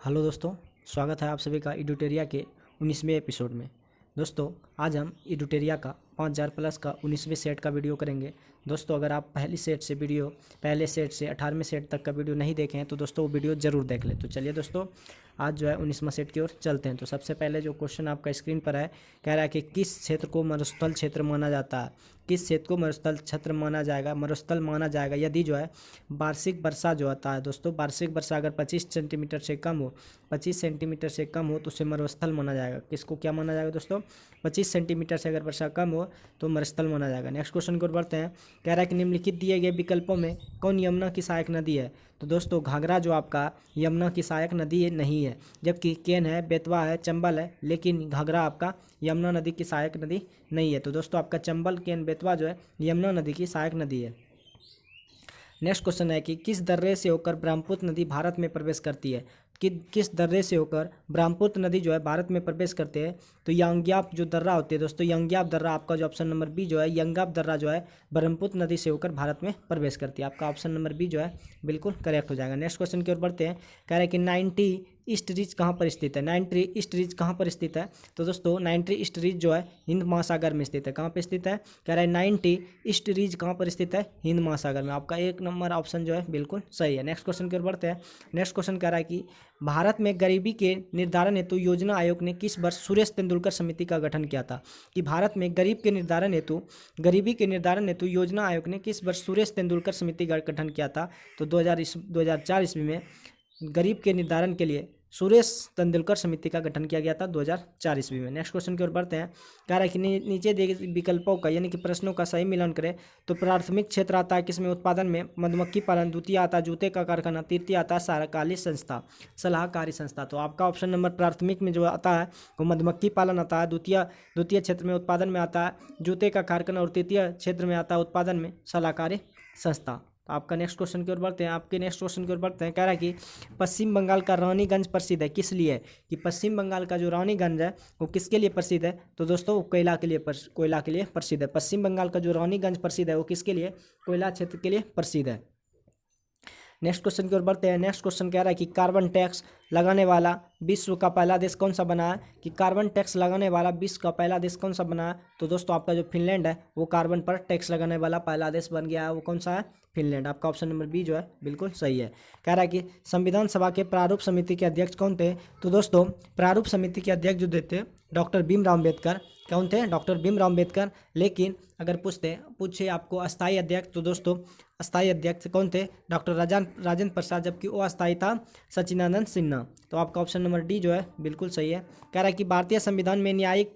Hello दोस्तों, स्वागत है आप सभी का इडुटेरिया के 19वें एपिसोड में। दोस्तों, आज हम इडुटेरिया का 5000 प्लस का 19वें सेट का वीडियो करेंगे। दोस्तों, अगर आप पहले सेट से 18वें सेट तक का वीडियो नहीं देखे हैं तो दोस्तों वो वीडियो ज़रूर देख लें। तो चलिए दोस्तों, आज जो है 19वां सेट की ओर चलते हैं। तो सबसे पहले जो क्वेश्चन आपका स्क्रीन पर है, कह रहा है कि किस क्षेत्र को मरुस्थल क्षेत्र माना जाता है। किस क्षेत्र को मरुस्थल क्षेत्र माना जाएगा, मरुस्थल माना जाएगा यदि जो है वार्षिक वर्षा जो आता है। दोस्तों, वार्षिक वर्षा अगर 25 सेंटीमीटर से कम हो, 25 सेंटीमीटर से कम हो तो उसे मरुस्थल माना जाएगा। किसको क्या माना जाएगा दोस्तों? 25 सेंटीमीटर से अगर वर्षा कम हो तो मरुस्थल माना जाएगा। नेक्स्ट क्वेश्चन की ओर बढ़ते हैं। कह रहा है कि निम्नलिखित दिए गए विकल्पों में कौन यमुना की सहायक नदी है। तो दोस्तों, घाघरा जो आपका यमुना की सहायक नदी नहीं है, जबकि केन है, बेतवा है, चंबल है, लेकिन घाघरा आपका यमुना नदी की सहायक नदी नहीं है। तो दोस्तों, आपका चंबल, केन, बेतवा जो है यमुना नदी की सहायक नदी है। नेक्स्ट क्वेश्चन है कि किस दर्रे से होकर ब्रह्मपुत्र नदी भारत में प्रवेश करती है। कि किस दर्रे से होकर ब्रह्मपुत्र नदी जो है भारत में प्रवेश करते हैं। तो यंग्याप जो दर्रा होती है दोस्तों, यंग्याप दर्रा आपका जो ऑप्शन नंबर बी जो है, यंग्याप दर्रा जो है ब्रह्मपुत्र नदी से होकर भारत में प्रवेश करती है। आपका ऑप्शन नंबर बी जो है बिल्कुल करेक्ट हो जाएगा। नेक्स्ट क्वेश्चन की ओर बढ़ते हैं। कह रहे हैं कि 90 ईस्ट रिज कहाँ पर स्थित है। 90 ईस्ट रिज कहाँ पर स्थित है। तो दोस्तों, 90 ईस्ट रिज जो है हिंद महासागर में स्थित है। कहाँ पर स्थित है? कह रहा है 90 ईस्ट रिज कहाँ पर स्थित है? हिंद महासागर में। आपका एक नंबर ऑप्शन जो है बिल्कुल सही है। नेक्स्ट क्वेश्चन की ओर बढ़ते हैं। नेक्स्ट क्वेश्चन कह रहा है कि भारत में गरीबी के निर्धारण हेतु योजना आयोग ने किस वर्ष सुरेश तेंदुलकर समिति का गठन किया था। कि भारत में गरीबी के निर्धारण हेतु योजना आयोग ने किस वर्ष सुरेश तेंदुलकर समिति का गठन किया था। तो 2004 ईस्वी में गरीब के निर्धारण के लिए सुरेश तेंदुलकर समिति का गठन किया गया था 2004 ईस्वी में। नेक्स्ट क्वेश्चन की ओर बढ़ते हैं। कह रहा है कि नीचे दिए गए विकल्पों का यानी कि प्रश्नों का सही मिलान करें। तो प्राथमिक क्षेत्र आता है किसमें? उत्पादन में, मधुमक्खी पालन। द्वितीय आता है जूते का कारखाना। तृतीय आता है सलाहकारी संस्था। तो आपका ऑप्शन नंबर प्राथमिक में जो आता है वो मधुमक्खी पालन आता है। द्वितीय क्षेत्र में उत्पादन में आता है जूते का कारखाना, और तृतीय क्षेत्र में आता है उत्पादन में सलाहकारी संस्था। तो आपका नेक्स्ट क्वेश्चन की ओर बढ़ते हैं। कह रहा है कि पश्चिम बंगाल का रानीगंज प्रसिद्ध है किस लिए। कि पश्चिम बंगाल का जो रानीगंज है वो किसके लिए प्रसिद्ध है। तो दोस्तों, वो कोयला के लिए प्रसिद्ध है। पश्चिम बंगाल का जो रानीगंज प्रसिद्ध है वो किसके लिए? कोयला क्षेत्र के लिए प्रसिद्ध है। नेक्स्ट क्वेश्चन की ओर बढ़ते हैं। नेक्स्ट क्वेश्चन कह रहा है कि कार्बन टैक्स लगाने वाला विश्व का पहला देश कौन सा बना है। कि कार्बन टैक्स लगाने वाला विश्व का पहला देश कौन सा बना है। तो दोस्तों, आपका जो फिनलैंड है वो कार्बन पर टैक्स लगाने वाला पहला देश बन गया है। वो कौन सा है? फिनलैंड। आपका ऑप्शन नंबर बी जो है बिल्कुल सही है। कह रहा है कि संविधान सभा के प्रारूप समिति के अध्यक्ष कौन थे। तो दोस्तों, प्रारूप समिति के अध्यक्ष जो थे डॉक्टर भीमराव अम्बेडकर। कौन थे? डॉक्टर भीमराव अम्बेडकर। लेकिन अगर पूछे आपको अस्थायी अध्यक्ष, तो दोस्तों अस्थायी अध्यक्ष कौन थे? डॉक्टर राजेंद्र प्रसाद, जबकि वो अस्थायी था सच्चिदानंद सिन्हा। तो आपका ऑप्शन नंबर डी जो है बिल्कुल सही है। कह रहा है कि भारतीय संविधान में न्यायिक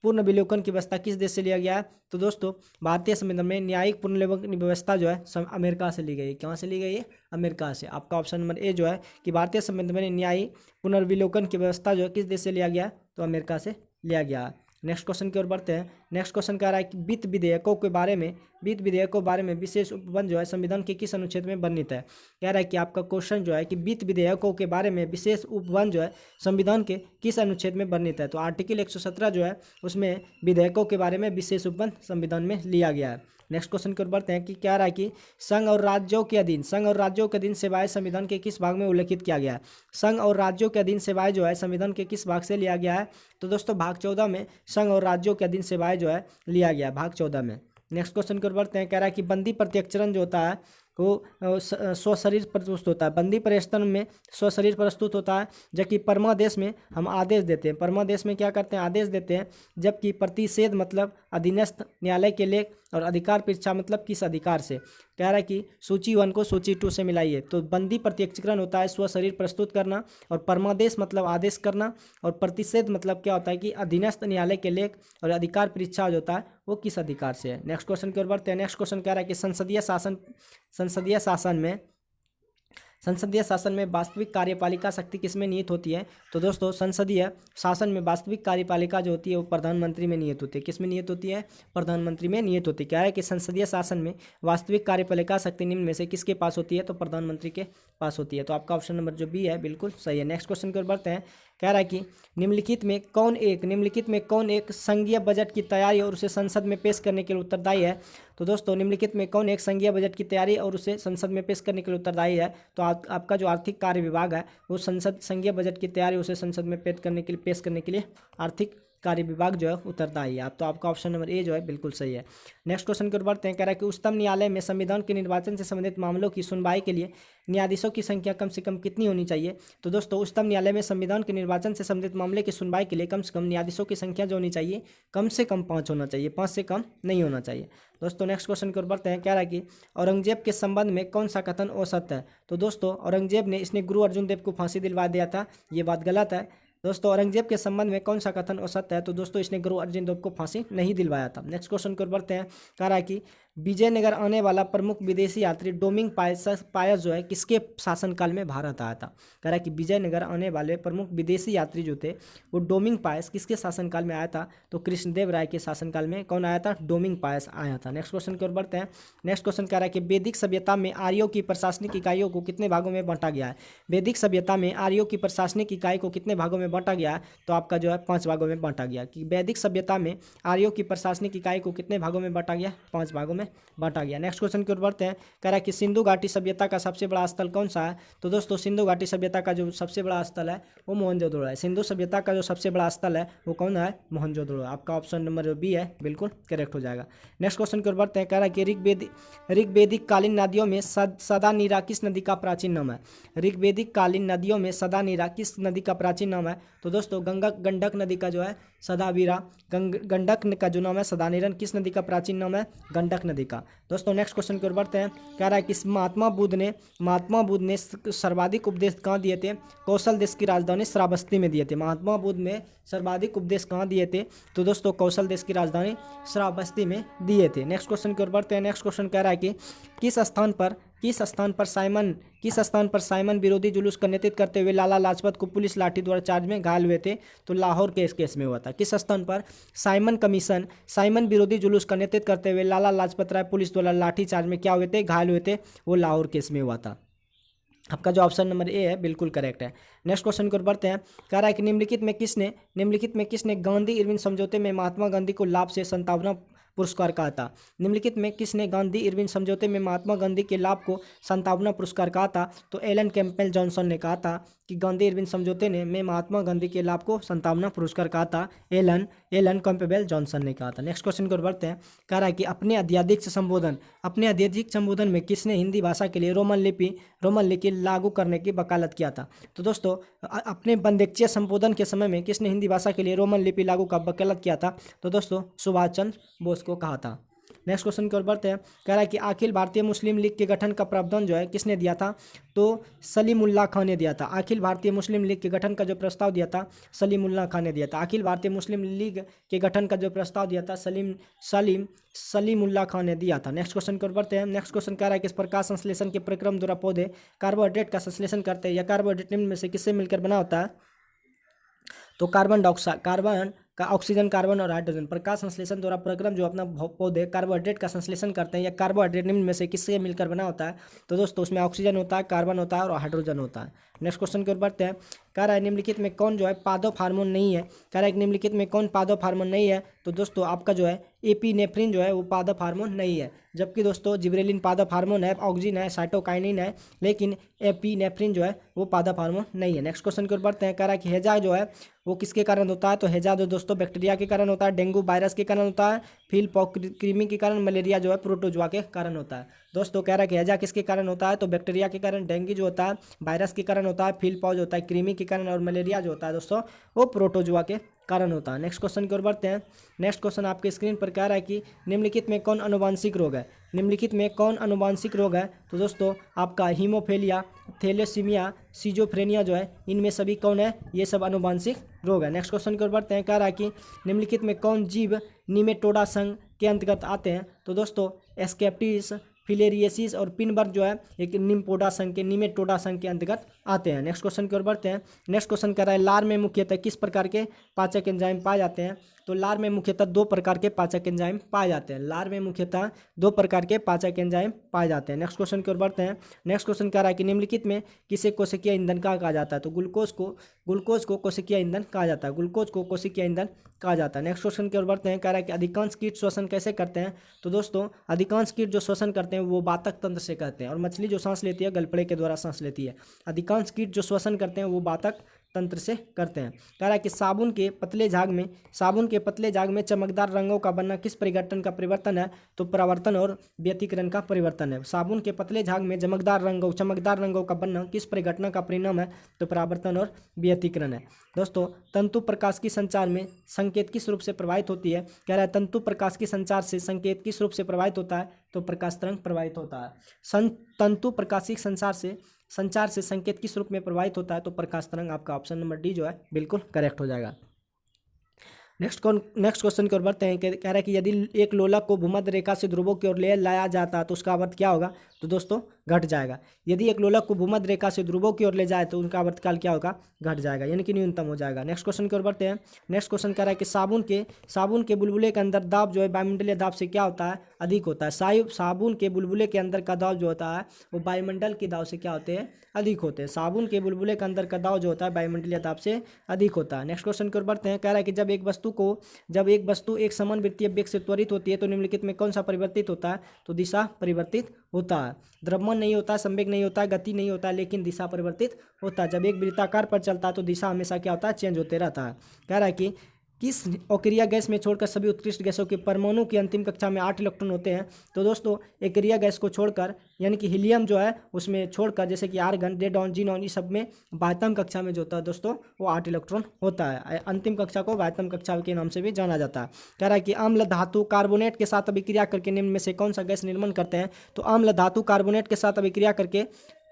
पूर्ण विलोकन की व्यवस्था किस देश से लिया गया है। तो दोस्तों, भारतीय संविधान में न्यायिक पुनर्विलोकन की व्यवस्था जो है अमेरिका से ली गई है। कहाँ से ली गई है? अमेरिका से। आपका ऑप्शन नंबर ए जो है कि भारतीय संविधान में न्यायिक पुनर्विलोकन की व्यवस्था जो है किस देश से लिया गया है। तो अमेरिका से लिया गया है। नेक्स्ट क्वेश्चन की ओर बढ़ते हैं। नेक्स्ट क्वेश्चन कह रहा है कि वित्त विधेयकों के बारे में विशेष उपबंध जो है संविधान के किस अनुच्छेद में वर्णित है। कह रहा है कि आपका क्वेश्चन जो है कि वित्त विधेयकों के बारे में विशेष उपबंध जो है संविधान के किस अनुच्छेद में वर्णित है। तो आर्टिकल 117 जो है उसमें विधेयकों के बारे में विशेष उपबंध संविधान में लिया गया है। नेक्स्ट क्वेश्चन की ओर बढ़ते हैं कि कह रहा है कि संघ और राज्यों के अधीन सेवाएं संविधान के किस भाग में उल्लेखित किया गया है। संघ और राज्यों के अधीन सेवाएं जो है संविधान के किस भाग से लिया गया है। तो दोस्तों, भाग 14 में संघ और राज्यों के अधीन सेवाएं जो है लिया गया है, भाग 14 में। नेक्स्ट क्वेश्चन की ओर बढ़ते हैं। कह रहा है कि बंदी प्रत्यक्षरण जो होता है वो स्वशरीर प्रस्तुत होता है। बंदी प्रत्यक्षरण में स्वशरीर प्रस्तुत होता है, जबकि परमादेश में हम आदेश देते हैं। परमादेश में क्या करते हैं? आदेश देते हैं। जबकि प्रतिषेध मतलब अधीनस्थ न्यायालय के लेख, और अधिकार परीक्षा मतलब किस अधिकार से। कह रहा है कि सूची 1 को सूची 2 से मिलाइए। तो बंदी प्रत्यक्षीकरण होता है स्वशरीर प्रस्तुत करना, और परमादेश मतलब आदेश करना, और प्रतिषेध मतलब क्या होता है कि अधीनस्थ न्यायालय के लेख, और अधिकार परीक्षा जो होता है वो किस अधिकार से है। नेक्स्ट क्वेश्चन की ओर बढ़ते हैं। नेक्स्ट क्वेश्चन कह रहा है कि संसदीय शासन में वास्तविक कार्यपालिका शक्ति किसमें निहित होती है। तो दोस्तों, संसदीय शासन में वास्तविक कार्यपालिका जो होती है वो प्रधानमंत्री में निहित होती है। किसमें निहित होती है? प्रधानमंत्री में निहित होती है। क्या है कि संसदीय शासन में वास्तविक कार्यपालिका शक्ति निम्न में से किसके पास होती है। तो प्रधानमंत्री के पास होती है। तो आपका ऑप्शन नंबर जो बी है बिल्कुल सही है। नेक्स्ट क्वेश्चन की ओर बढ़ते हैं। कह रहा है कि निम्नलिखित में कौन एक संघीय बजट की तैयारी और उसे संसद में पेश करने के लिए उत्तरदायी है। तो दोस्तों निम्नलिखित में कौन एक संघीय बजट की तैयारी और उसे संसद में पेश करने के लिए उत्तरदायी है? तो आपका जो आर्थिक कार्य विभाग है वो संघीय बजट की तैयारी उसे संसद में पेश करने के लिए आर्थिक कार्य विभाग जो है उत्तरदायी है। आप तो आपका ऑप्शन नंबर ए जो है बिल्कुल सही है। नेक्स्ट क्वेश्चन की ओर बढ़ते हैं। कह रहा है कि उच्चतम न्यायालय में संविधान के निर्वाचन से संबंधित मामलों की सुनवाई के लिए न्यायाधीशों की संख्या कम से कम कितनी होनी चाहिए? तो दोस्तों उच्चतम न्यायालय में संविधान के निर्वाचन से संबंधित मामले की सुनवाई के लिए कम से कम न्यायाधीशों की संख्या जो होनी चाहिए कम से कम 5 होना चाहिए, 5 से कम नहीं होना चाहिए। दोस्तों नेक्स्ट क्वेश्चन की ओर बढ़ते हैं। कह रहा है कि औरंगजेब के संबंध में कौन सा कथन असत्य है? तो दोस्तों औरंगजेब ने इसने गुरु अर्जुन देव को फांसी दिलवा दिया था, ये बात गलत है। दोस्तों औरंगजेब के संबंध में कौन सा कथन असत्य है? तो दोस्तों इसने गुरु अर्जुन देव को फांसी नहीं दिलवाया था। नेक्स्ट क्वेश्चन की ओर बढ़ते हैं। कह रहा है कि विजयनगर आने वाला प्रमुख विदेशी यात्री डोमिंग पायस जो है किसके शासनकाल में भारत आया था? कह रहा है कि विजयनगर आने वाले प्रमुख विदेशी यात्री जो थे वो डोमिंग पायस किसके शासनकाल में आया था? तो कृष्णदेव राय के शासनकाल में कौन आया था? डोमिंग पायस आया था। नेक्स्ट क्वेश्चन की ओर बढ़ते हैं। नेक्स्ट क्वेश्चन कह रहा है कि वैदिक सभ्यता में आर्यों की प्रशासनिक इकाइयों को कितने भागों में बांटा गया है? वैदिक सभ्यता में आर्यों की प्रशासनिक इकाई को कितने भागों में बांटा गया है? तो आपका जो है 5 भागों में बांटा गया। कि वैदिक सभ्यता में आर्यों की प्रशासनिक इकाई को कितने भागों में बांटा गया? 5 भागों में बांटा गया। नेक्स्ट क्वेश्चन की ओर बढ़ते हैं। कह रहा है कि सिंधु घाटी सभ्यता का सबसे बड़ा स्थल कौन सा है? तो दोस्तों सिंधु घाटी सभ्यता का जो सबसे बड़ा स्थल है वो मोहनजोदड़ो है। सिंधु सभ्यता का जो सबसे बड़ा स्थल है वो कौन है? मोहनजोदड़ो। आपका ऑप्शन नंबर बी है बिल्कुल करेक्ट हो जाएगा। नेक्स्ट क्वेश्चन की ओर बढ़ते हैं। कह रहा है कि ऋग्वेदिक कालीन नदियों में सदानीरा किस नदी का प्राचीन नाम है? ऋग्वेदिक कालीन नदियों में सदानीरा किस नदी का प्राचीन नाम है? तो दोस्तों गंडक नदी का जो है सदावीरा, गंडक का जो नाम है सदानीरन किस नदी का प्राचीन नाम है? गंडक नदी का। दोस्तों नेक्स्ट क्वेश्चन की ओर बढ़ते हैं। कह रहा है कि महात्मा बुद्ध ने सर्वाधिक उपदेश कहाँ दिए थे? कौशल देश की राजधानी श्रावस्ती में दिए थे। महात्मा बुद्ध ने सर्वाधिक उपदेश कहाँ दिए थे? तो दोस्तों कौशल देश की राजधानी श्रावस्ती में दिए थे। नेक्स्ट क्वेश्चन की ओर बढ़ते हैं। नेक्स्ट क्वेश्चन कह रहा है कि किस स्थान पर साइमन विरोधी जुलूस का नेतृत्व करते हुए लाला लाजपत को पुलिस लाठी द्वारा चार्ज में घायल हुए थे? तो लाहौर के इस केस में हुआ था। किस स्थान पर साइमन विरोधी जुलूस का नेतृत्व करते हुए लाला लाजपत राय पुलिस द्वारा लाठी चार्ज में क्या हुए थे? घायल हुए थे। वो लाहौर केस में हुआ था। आपका जो ऑप्शन नंबर ए है बिल्कुल करेक्ट है। नेक्स्ट क्वेश्चन की ओर बढ़ते हैं। कह रहा है कि निम्नलिखित में किसने गांधी इरविन समझौते में महात्मा गांधी को लाभ से संतावना पुरस्कार कहा था? निम्नलिखित में किसने गांधी इरविन समझौते में महात्मा गांधी के लाभ को संतावना पुरस्कार कहा था? तो एलन कैंपबेल जॉनसन ने कहा था कि गांधी इरविन समझौते ने में महात्मा गांधी के लाभ को संतावना पुरस्कार कहा था। एलन कैंपबेल जॉनसन ने कहा था। नेक्स्ट क्वेश्चन की ओर बढ़ते हैं। कह रहा है कि अपने अध्यादेश संबोधन में किसने हिंदी भाषा के लिए रोमन लिपि लागू करने की वकालत किया था? तो दोस्तों अपने बंदेक्चीय संबोधन के समय में किसने हिंदी भाषा के लिए रोमन लिपि लागू का वकालत किया था? तो दोस्तों सुभाष चंद्र बोस को कहा था। नेक्स्ट क्वेश्चन की ओर बढ़ते हैं। कह रहा है कि अखिल भारतीय मुस्लिम लीग के गठन का प्रावधान जो है किसने दिया था? तो सलीमुल्लाह खान ने दिया था। अखिल भारतीय मुस्लिम लीग के गठन का जो प्रस्ताव दिया था सलीमुल्लाह खान ने दिया था। अखिल भारतीय मुस्लिम लीग के गठन का जो प्रस्ताव दिया था सलीमुल्लाह खान ने दिया था। नेक्स्ट क्वेश्चन की ओर बढ़ते हैं। नेक्स्ट क्वेश्चन कह रहा है कि इस प्रकाश संश्लेषण के प्रक्रम द्वारा पौधे कार्बोहाइड्रेट का संश्लेषण करते हैं या कार्बोहाइड्रेट निम्न में से किससे मिलकर बना होता है? तो कार्बन का ऑक्सीजन, कार्बन और हाइड्रोजन। प्रकाश संश्लेषण द्वारा प्रक्रम जो अपना पौधे कार्बोहाइड्रेट का संश्लेषण करते हैं या कार्बोहाइड्रेट निम्न में से किससे मिलकर बना होता है? तो दोस्तों उसमें ऑक्सीजन होता है, कार्बन होता है और हाइड्रोजन होता है। नेक्स्ट क्वेश्चन की ओर बढ़ते हैं। कह रहा है निम्नलिखित में कौन जो है पादप हार्मोन नहीं है? कह रहा है निम्नलिखित में कौन पादप हार्मोन नहीं है? तो दोस्तों आपका जो है एपिनेफ्रिन जो है वो पादप हार्मोन नहीं है। जबकि दोस्तों जिब्रेलिन पादप हार्मोन है, ऑक्सिन है, साइटोकाइनिन है, लेकिन एपिनेफ्रिन जो है वो पादप हार्मोन नहीं है। नेक्स्ट क्वेश्चन की ओर बढ़ते हैं। कह रहा है कि हैजा जो है वो किसके कारण होता है? तो हैजा जो दोस्तों बैक्टीरिया के कारण होता है, डेंगू वायरस के कारण होता है, फील पॉक्स कृमि के कारण, मलेरिया जो है प्रोटोजोआ के कारण होता है। दोस्तों कह रहा है कि हैजा किसके कारण होता है? तो बैक्टीरिया के कारण, डेंगू जो होता है वायरस के कारण होता है, फील पॉक्स होता है कृमि के कारण, और मलेरिया जो होता है दोस्तों वो प्रोटोजोआ के कारण होता है। नेक्स्ट क्वेश्चन की ओर बढ़ते हैं। नेक्स्ट क्वेश्चन आपके स्क्रीन पर कह रहा है कि निम्नलिखित में कौन अनुवांशिक रोग है? निम्नलिखित में कौन अनुवांशिक रोग है? तो दोस्तों आपका हीमोफीलिया, थैलेसीमिया, सिजोफ्रेनिया जो है इनमें सभी कौन है? ये सब अनुवांशिक रोग है। नेक्स्ट क्वेश्चन की ओर बढ़ते हैं। कह रहा है कि निम्नलिखित में कौन जीव निमेटोडा संघ के अंतर्गत आते हैं? तो दोस्तों एस्केप्टिस, फिलेरियसिस और पिनबर्ग जो है एक निमेटोडा संघ के अंतर्गत आते हैं। नेक्स्ट क्वेश्चन की ओर बढ़ते हैं। नेक्स्ट क्वेश्चन कह रहा है लार में मुख्यतः किस प्रकार के पाचक एंजाइम पाए जाते हैं? तो लार में मुख्यतः 2 प्रकार के पाचक एंजाइम पाए जाते हैं। लार में मुख्यतः 2 प्रकार के पाचक एंजाइम पाए जाते हैं। नेक्स्ट क्वेश्चन की ओर बढ़ते हैं। नेक्स्ट क्वेश्चन कह रहा है कि निम्नलिखित में किसे कोशिकीय ईंधन कहा जाता है? तो ग्लूकोज को कोशिकीय ईंधन कहा जाता है। ग्लूकोज को कोशिकीय ईंधन कहा जाता है। नेक्स्ट क्वेश्चन की ओर बढ़ते हैं। कह रहा है कि अधिकांश कीट श्वसन कैसे करते हैं? तो दोस्तों अधिकांश कीट जो श्वसन करते हैं वो वातक तंत्र से करते हैं, और मछली जो सांस लेती है गलफड़े के द्वारा सांस लेती है। अधिकांश कीट जो श्वसन करते हैं वो वातक तंत्र से करते हैं। कह रहा है कि साबुन के पतले झाग में चमकदार रंगों का बनना किस परिघटन का परिवर्तन है? तो परावर्तन और व्यतिकरण का परिवर्तन है। साबुन के पतले झाग में चमकदार रंगों का बनना किस परिघटना का परिणाम है? तो परावर्तन और व्यतिकरण है। दोस्तों तंतु प्रकाश की संचार में संकेत किस रूप से प्रभावित होती है? कह रहा है तंतु प्रकाश की संचार से संकेत किस रूप से प्रभावित होता है? तो प्रकाश तरंग प्रभावित होता है। तंतु प्रकाशिक संचार से संकेत किस रूप में प्रभावित होता है? तो प्रकाश तरंग। आपका ऑप्शन नंबर डी जो है बिल्कुल करेक्ट हो जाएगा। नेक्स्ट क्वेश्चन की ओर बढ़ते हैं। कह रहा है कि यदि एक लोलक को भूमध्य रेखा से ध्रुवों की ओर ले लाया जाता है तो उसका अर्थ क्या होगा? तो दोस्तों घट जाएगा। यदि एक लोलक को भूमध्य रेखा से ध्रुवों की ओर ले जाए तो उनका आवर्तकाल क्या होगा? घट जाएगा, यानी कि न्यूनतम हो जाएगा। नेक्स्ट क्वेश्चन की ओर बढ़ते हैं। नेक्स्ट क्वेश्चन कह रहा है कि साबुन के बुलबुले के अंदर दाब जो है वायुमंडलीय दाब से क्या होता है? अधिक होता है। साबुन के बुलबुले के अंदर का दाब जो होता है वो वायुमंडल के दाब से क्या होते हैं? अधिक होते हैं। साबुन के बुलबुले के अंदर का दाब जो होता है वायुमंडलीय दाब से अधिक होता है। नेक्स्ट क्वेश्चन की ओर बढ़ते हैं। कह रहा है कि जब एक वस्तु एक समानुवृत्तीय वेग से त्वरित होती है तो निम्नलिखित में कौन सा परिवर्तित होता है? तो दिशा परिवर्तित होता है। द्रव्यमान नहीं होता, संवेग नहीं होता, गति नहीं होता, लेकिन दिशा परिवर्तित होता है। जब एक वृत्ताकार पर चलता है तो दिशा हमेशा क्या होता है? चेंज होते रहता है। कह रहा है कि किस अक्रिय गैस में छोड़कर सभी उत्कृष्ट गैसों के परमाणु की अंतिम कक्षा में 8 इलेक्ट्रॉन होते हैं? तो दोस्तों अक्रिय गैस को छोड़कर, यानी कि हीलियम जो है उसमें छोड़कर, जैसे कि आर्गन, रेडॉन, जीनॉन, इस सब में बाह्यतम कक्षा में जो होता है दोस्तों वो 8 इलेक्ट्रॉन होता है। अंतिम कक्षा को बाह्यतम कक्षा के नाम से भी जाना जाता है। कह रहा है कि अम्ल धातु कार्बोनेट के साथ अभिक्रिया करके निम्न में से कौन सा गैस निर्माण करते हैं? तो अम्ल धातु कार्बोनेट के साथ अभिक्रिया करके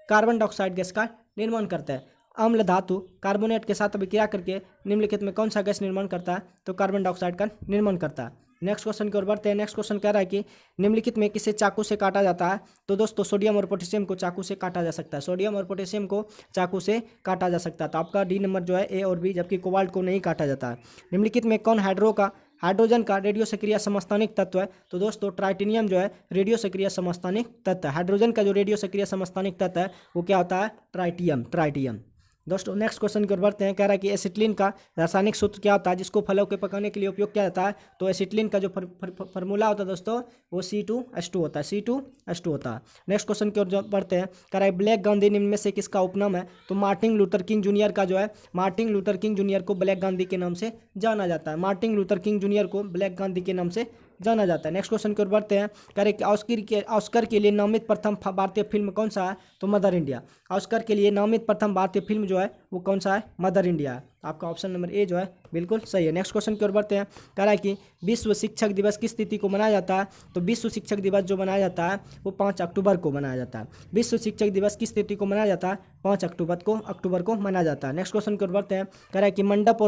कार्बन डाइऑक्साइड गैस का निर्माण करता है। अम्ल धातु कार्बोनेट के साथ अभिक्रिया करके निम्नलिखित में कौन सा गैस निर्माण करता है? तो कार्बन डाइऑक्साइड का निर्माण करता है। नेक्स्ट क्वेश्चन की ओर बढ़ते हैं। नेक्स्ट क्वेश्चन कह रहा है कि निम्नलिखित में किसे चाकू से काटा जाता है? तो दोस्तों सोडियम और पोटेशियम को चाकू से काटा जा सकता है। सोडियम और पोटेशियम को चाकू से काटा जा सकता है। तो आपका डी नंबर जो है ए और बी, जबकि कोबाल्ट को नहीं काटा जाता है। निम्नलिखित में कौन हाइड्रोजन का रेडियो सक्रिय समस्थानिक तत्व है? तो दोस्तों ट्राइटेनियम जो है रेडियो सक्रिय समस्थानिक तत्व है। हाइड्रोजन का जो रेडियो सक्रिय समस्थानिक तत्व है वो क्या होता है? ट्राइटियम। दोस्तों नेक्स्ट क्वेश्चन की ओर बढ़ते हैं। कह रहा है कि एसिटिलीन का रासायनिक सूत्र क्या होता है जिसको फलों के पकाने के लिए उपयोग किया जाता है? तो एसिटिलीन का जो फार्मूला होता है दोस्तों वो C2H2 होता है। C2H2 होता है। नेक्स्ट क्वेश्चन की ओर बढ़ते हैं। कह रहा है ब्लैक गांधी निम्न में से किसका उपनाम है? तो मार्टिन लूथर किंग जूनियर का जो है, मार्टिन लूथर किंग जूनियर को ब्लैक गांधी के नाम से जाना जाता है। मार्टिन लूथर किंग जूनियर को ब्लैक गांधी के नाम से जाना जाता है। नेक्स्ट क्वेश्चन की ओर बढ़ते हैं। कह रहे कि ऑस्कर के लिए नामित प्रथम भारतीय फिल्म कौन सा है? तो मदर इंडिया। ऑस्कर के लिए नामित प्रथम भारतीय फिल्म जो है वो कौन सा है? मदर इंडिया है। आपका ऑप्शन नंबर ए जो है बिल्कुल सही है। नेक्स्ट क्वेश्चन की ओर बढ़ते हैं। कह रहा है कि विश्व शिक्षक दिवस किस तिथि को मनाया जाता है? तो विश्व शिक्षक दिवस जो मनाया जाता है वो 5 अक्टूबर को मनाया जाता है। विश्व शिक्षक दिवस किस तिथि को मनाया जाता है? 5 अक्टूबर को मनाया जाता है। नेक्स्ट क्वेश्चन की ओर बढ़ते हैं। कह रहा है कि मंडप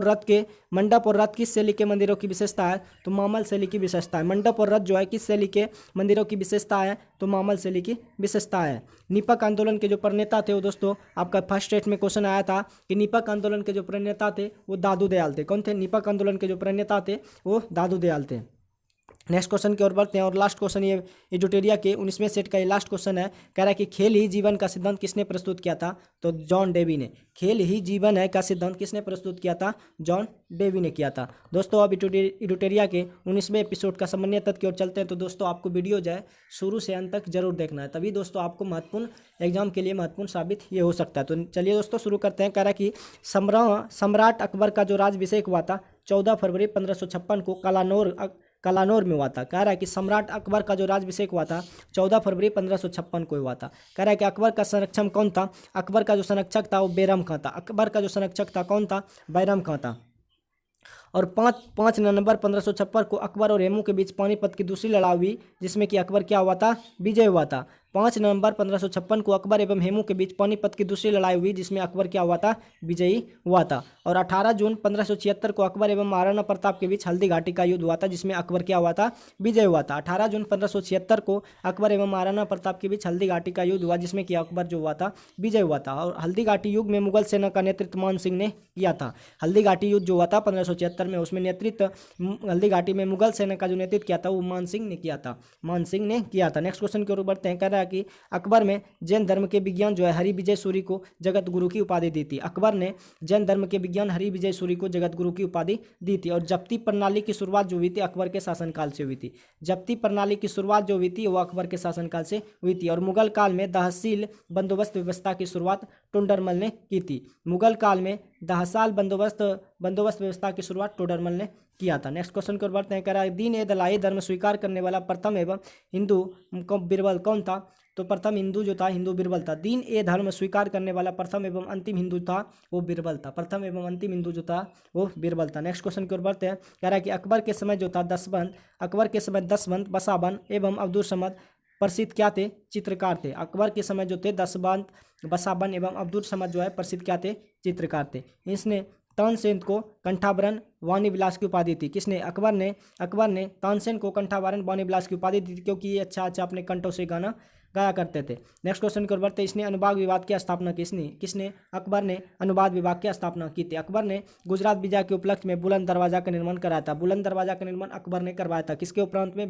और रथ किस शैली के मंदिरों की विशेषता है? तो मामल शैली की विशेषता है। मंडप और रथ जो है किस शैली के मंदिरों की विशेषता है? तो मामल शैली की विशेषता है। निपक आंदोलन के जो प्रणेता थे वो दोस्तों आपका फर्स्ट स्टेट में क्वेश्चन आया था कि निपक आंदोलन के जो प्रणेता थे वो दादू दयाल थे। कौन थे? निपक आंदोलन के जो प्रणेता थे वो दादू दयाल थे। नेक्स्ट क्वेश्चन की ओर बढ़ते हैं और लास्ट क्वेश्चन ये एडुटेरिया के 19वें सेट का ये लास्ट क्वेश्चन है। कह रहा है कि खेल ही जीवन का सिद्धांत किसने प्रस्तुत किया था? तो जॉन डेवी ने। खेल ही जीवन है का सिद्धांत किसने प्रस्तुत किया था? जॉन डेवी ने किया था। दोस्तों अब एडुटेरिया के 19वें एपिसोड का सामान्य तत्व की ओर चलते हैं। तो दोस्तों आपको वीडियो जो है शुरू से अंत तक जरूर देखना है, तभी दोस्तों आपको महत्वपूर्ण एग्जाम के लिए महत्वपूर्ण साबित ये हो सकता है। तो चलिए दोस्तों शुरू करते हैं। कह रहा है कि सम्राट अकबर का जो राज्याभिषेक हुआ था 14 फरवरी 1556 को कलानौर में हुआ था। कह रहा है कि सम्राट अकबर का जो राज्याभिषेक हुआ था 14 फरवरी 1556 को हुआ था। कह रहा है कि अकबर का संरक्षक कौन था? अकबर का जो संरक्षक था वो बैरम खां था। अकबर का जो संरक्षक था कौन था? बैरम खां था। और 5 नवंबर 1556 को अकबर और हेमू के बीच पानीपत की दूसरी लड़ाई हुई जिसमें कि अकबर क्या हुआ था? विजय हुआ था। 5 नवंबर 1556 को अकबर एवं हेमू के बीच पानीपत की दूसरी लड़ाई हुई, जिसमें अकबर क्या हुआ था, विजयी हुआ था। और 18 जून 1576 को अकबर एवं महाराणा प्रताप के बीच हल्दी घाटी का युद्ध हुआ था, जिसमें अकबर क्या हुआ था, विजय हुआ था। 18 जून 1576 को अकबर एवं महाराणा प्रताप के बीच हल्दी घाटी का युद्ध हुआ, जिसमें कि अकबर जो हुआ था, विजय हुआ था। और हल्दी घाटी युद्ध में मुगल सेना का नेतृत्व मान सिंह ने किया था। हल्दी घाटी युद्ध जो हुआ था 1576 में, उसमें नेतृत्व हल्दी घाटी में मुगल सेना का जो नेतृत्व किया था वो मान सिंह ने किया था, मान सिंह ने किया था। नेक्स्ट क्वेश्चन की ओर बढ़ते हैं। कह रहा है कि अकबर में जैन धर्म के विज्ञान जो है हरि विजय सूरी को जगत गुरु की उपाधि दी थी। अकबर ने जैन धर्म के विज्ञान हरि विजय सूरी को जगत गुरु की उपाधि दी थी। और जब्ती प्रणाली की शुरुआत जो हुई थी अकबर के शासनकाल से हुई थी। जब्ती प्रणाली की शुरुआत जो हुई थी वो अकबर के शासनकाल से हुई थी। और मुगल काल में तहसील बंदोबस्त व्यवस्था की शुरुआत टोडरमल ने की थी। मुगल काल में तहसील बंदोबस्त व्यवस्था की शुरुआत टोडरमल ने किया था। नेक्स्ट क्वेश्चन को बढ़ते हैं। कह रहा है दीन ए दलाई धर्म स्वीकार करने वाला प्रथम एवं हिंदू बीरबल कौन था? तो प्रथम हिंदू जो था हिंदू बीरबल था। दीन ए धर्म स्वीकार करने वाला प्रथम एवं अंतिम हिंदू था वो बीरबल था। प्रथम एवं अंतिम हिंदू जो था वो बीरबल था। नेक्स्ट क्वेश्चन की ओर बढ़ते हैं। कह रहा है कि अकबर के समय जो था दसवंत बसाबन एवं अब्दुल समद प्रसिद्ध क्या थे? चित्रकार थे। अकबर के समय जो थे दसवंत बसाबन एवं अब्दुल समद जो है प्रसिद्ध क्या थे? चित्रकार थे। इसने तानसेन को कंठाभरण वाणी विलास की उपाधि दी। किसने? अकबर ने तानसेन को कंठाभरण वाणी विलास की उपाधि दी, क्योंकि ये अच्छा अपने कंठों से गाना गाया करते थे। नेक्स्ट क्वेश्चन को बढ़ते। इसने अनुभाग विभाग की स्थापना किसने? अकबर ने अनुवाद विभाग की स्थापना की थी। अकबर ने गुजरात विजय के उपलक्ष्य में बुलंद दरवाजा का निर्माण कराया था। बुलंद दरवाजा का निर्माण अकबर ने करवाया था। किसके उपरांत में?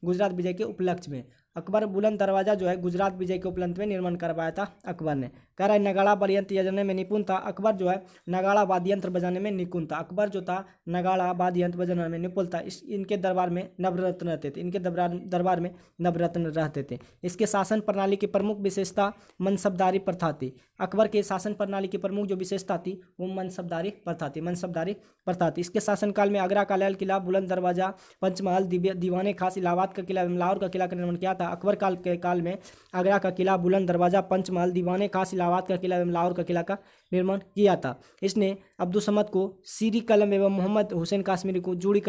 गुजरात विजय के उपलक्ष्य में अकबर बुलंद दरवाजा जो है गुजरात विजय के उपलक्ष्य में निर्माण करवाया था अकबर ने। कह रहा है नगाड़ा वाद्ययंत्र बजाने में निपुण था। अकबर जो है नगाड़ा वाद्ययंत्र बजाने में निपुण था। अकबर जो था नगाड़ा वाद्ययंत्र बजाने में निपुण था। इनके दरबार में नवरत्न रहते थे। इनके दरबार में नवरत्न रहते थे। इसके शासन प्रणाली की प्रमुख विशेषता मनसबदारी प्रथा थी। अकबर के शासन प्रणाली की प्रमुख जो विशेषता थी वो मनसबदारी प्रथा थी। इसके शासनकाल में आगरा का लाल किला, बुलंद दरवाजा, पंचमहल, दीवाने खास, इलाहाबाद का किला एवं लाहौर का किला का निर्माण किया था। अकबर काल में आगरा का किला, बुलंद दरवाजा, पंचमहल, दीवाने खास, इलाहाबाद का किला एवं लाहौर का किला का निर्माण किया था। इसने अब्दुल समद को सीरी कलम एवं मोहम्मद हुसैन काश्मीरी को जड़ी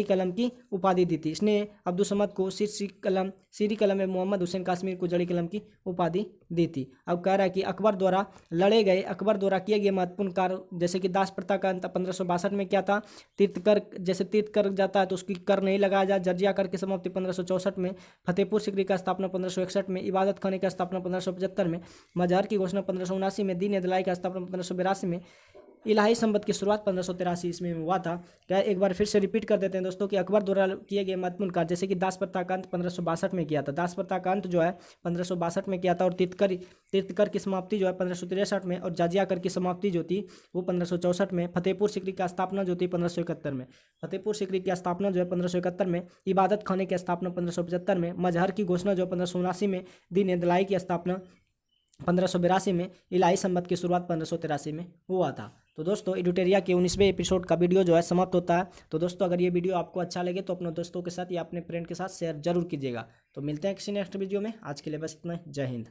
कलम की उपाधि दी थी। इसने अब्दुल समद को सीरी कलम एवं मोहम्मद हुसैन काश्मीरी को जड़ी कलम की उपाधि दी थी। अब कह रहा है कि अकबर द्वारा किए गए महत्वपूर्ण कार्य, जैसे कि दास प्रथा का अंत 1562 में क्या था? तीर्थ कर जाता है तो उसकी कर नहीं लगाया जाए। जजिया कर की समाप्ति 1564 में। फतेहपुर सीकरी का स्थापना 1561 में। इबादत खाने की स्थापना 1575 में। मजहर की घोषणा 1579 में। दीन ए दलाई की स्थापना 1582 में। इलाही संबत की शुरुआत 1583 ईस्वी में हुआ था। क्या एक बार फिर से रिपीट कर देते हैं दोस्तों कि अकबर द्वारा किए गए महत्वपूर्ण कार्य, जैसे कि दास प्रथा का अंत 1562 में किया था। दास प्रथा का अंत जो है 1562 में किया था। और तीर्थकर की समाप्ति जो है 1563 में। और जाजिया कर की समाप्ति जो थी वो 1564 में। फतेहपुर सीकरी की स्थापना जो थी 1571 में। फतेहपुर सीकरी की स्थापना जो है 1571 में। इबादत खाने की स्थापना 1575 में। मजहर की घोषणा जो 1579 में। दीन ए दलाई की स्थापना 1582 में। इलाही संबत की शुरुआत 1583 में हुआ था। तो दोस्तों एडुटेरिया के 19वें एपिसोड का वीडियो जो है समाप्त होता है। तो दोस्तों अगर ये वीडियो आपको अच्छा लगे तो अपने दोस्तों के साथ या अपने फ्रेंड के साथ शेयर जरूर कीजिएगा। तो मिलते हैं किसी नेक्स्ट वीडियो में। आज के लिए बस इतना ही। जय हिंद।